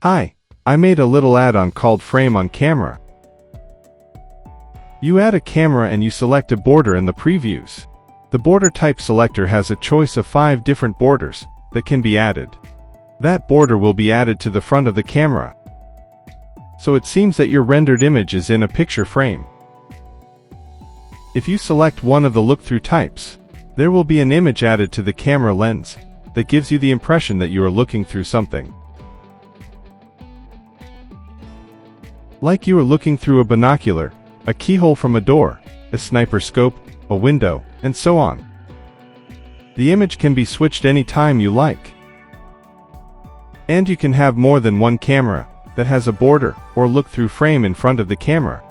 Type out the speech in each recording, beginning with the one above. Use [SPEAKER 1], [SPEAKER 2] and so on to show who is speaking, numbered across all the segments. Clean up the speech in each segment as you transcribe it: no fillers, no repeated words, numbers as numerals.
[SPEAKER 1] Hi, I made a little add-on called Frame on Camera. You add a camera and you select a border in the previews. The border type selector has a choice of 5 different borders that can be added. That border will be added to the front of the camera, so it seems that your rendered image is in a picture frame. If you select one of the look-through types, there will be an image added to the camera lens that gives you the impression that you are looking through something. Like you are looking through a binocular, a keyhole from a door, a sniper scope, a window, and so on. The image can be switched anytime you like. And you can have more than one camera that has a border or look-through frame in front of the camera.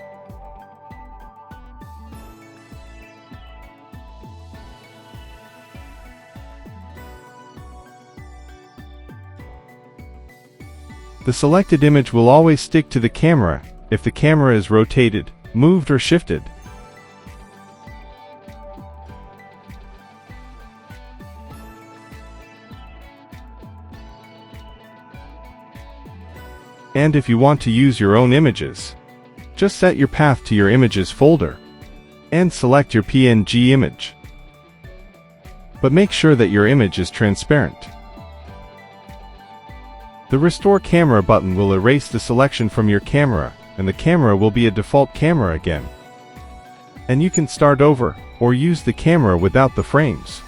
[SPEAKER 1] The selected image will always stick to the camera if the camera is rotated, moved, or shifted. And if you want to use your own images, just set your path to your images folder and select your PNG image. But make sure that your image is transparent. The Restore Camera button will erase the selection from your camera, and the camera will be a default camera again. And you can start over, or use the camera without the frames.